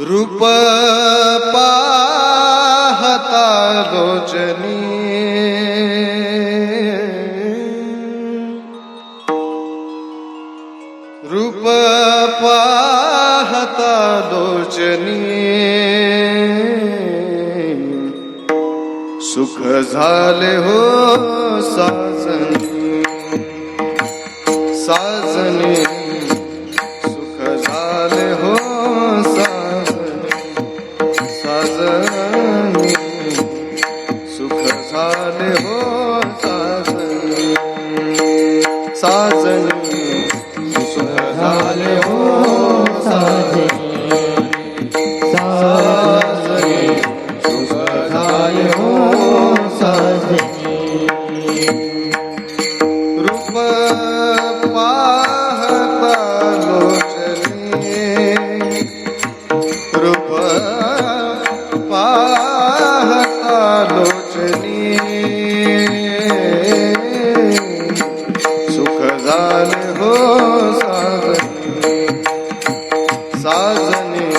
रूप पाहता लोचनी रूप पाहता लोचनी सुख झाले हो साजनी साजनी सुख झाले हो सुख झाले हो साजनी साजनी सुख झाले हो साजनी साजनी सुख झाले हो साजनी रूप पाहता लोचनी रूप पाहता लोचनी सुख झाले हो साजनी साजनी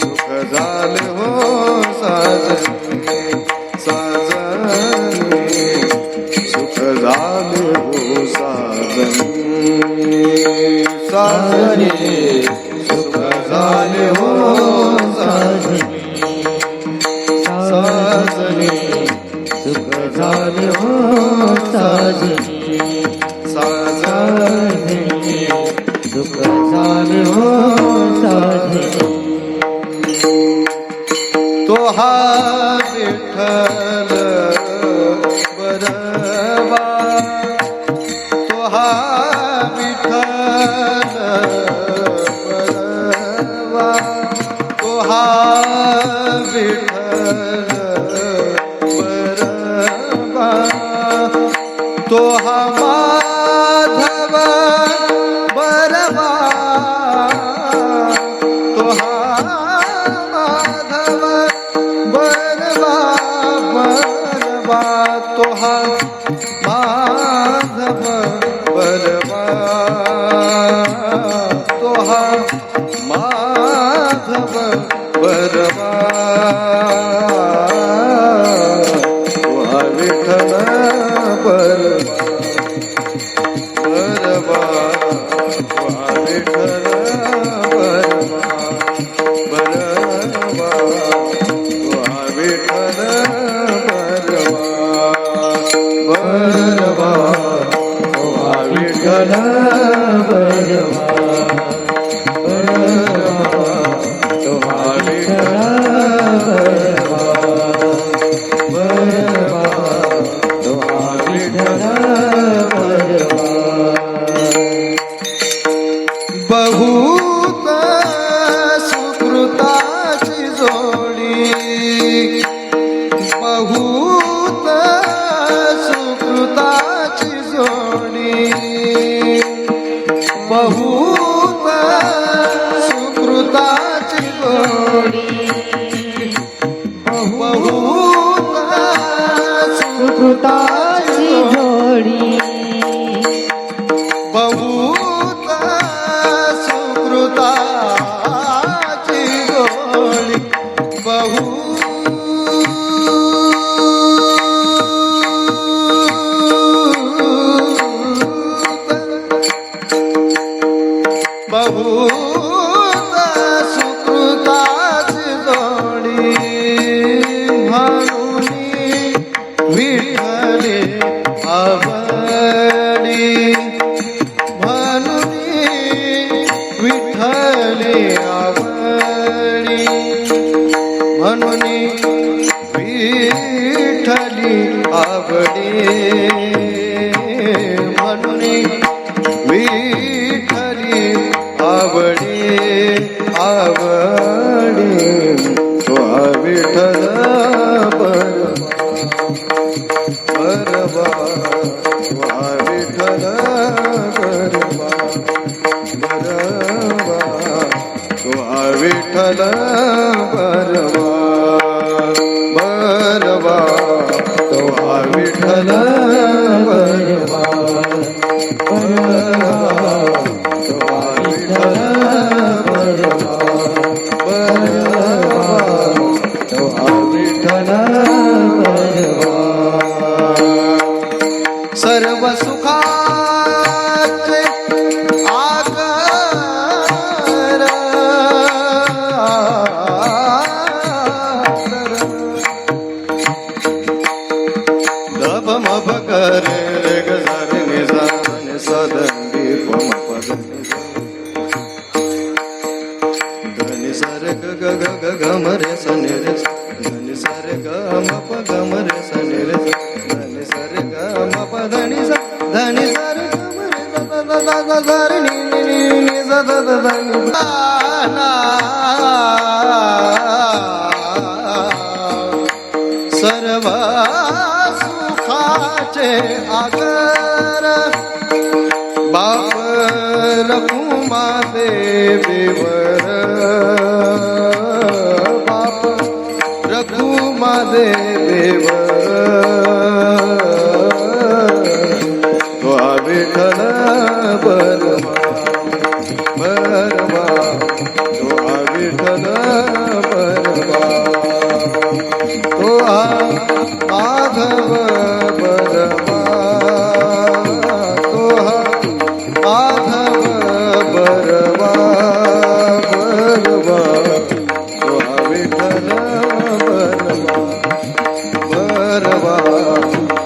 सुख झाले हो साजनी साजनी सुख झाले हो साजनी साजनी सुख झाले हो साजनी साजनी सुख झाले हो साजनी साजनी सुख झाले हो साजनी तो हा विठ्ठल बरवा तो हा विठ्ठल बरवा तो हा विठ्ठल बरवा तो हा माधव बरवा तो हा माधव बरवा बरवा तो हा माधव बरवा तो हा माधव बरवा तो हा विठ्ठल बरवा तो हा विठ्ठल बरवा बरवा तो हा विठ्ठल बरवा तो हा विठ्ठल बरवा बरवा तो हा विठ्ठल बरवा बरवा तो हा विठ्ठल बरवा बहुत सुकृताची जोडी बहुत सुकृताची जोडी बहुत सुकृताची जोडी बहुत सुकृताची जोडी बहुत आवडी तो विठ्ठल बरवा विठ्ठल बरवा तो विठ्ठल बरवा बरवा तो विठ्ठल बरवा सर्व सुखाचे आगर दब मब करे रे गजर निजान सदंगी पम पद धनि सर ग ग ग ग ग म रे स नि रे धनि सर ग म प ग म रे स नि रे धनि सर ग म प धनि स धनि सर ग म रे स द द द द नि नि नि नि स द द द नि ना सर्व सुखाचे आगर बाप रखुमा देवीवर बाप रखुमा देवीवर तो विठ्ठल बरवा बरवा तो विठ्ठल बरवा तो माधव बरवा तो माधव बरवा बरवा तो विठ्ठल बरवा बरवा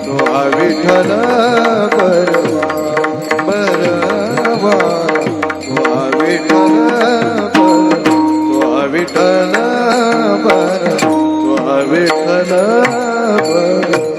तो विठ्ठल बरवा बरवा तो विठ्ठल विठ्ठल बर तो विठ्ठल बर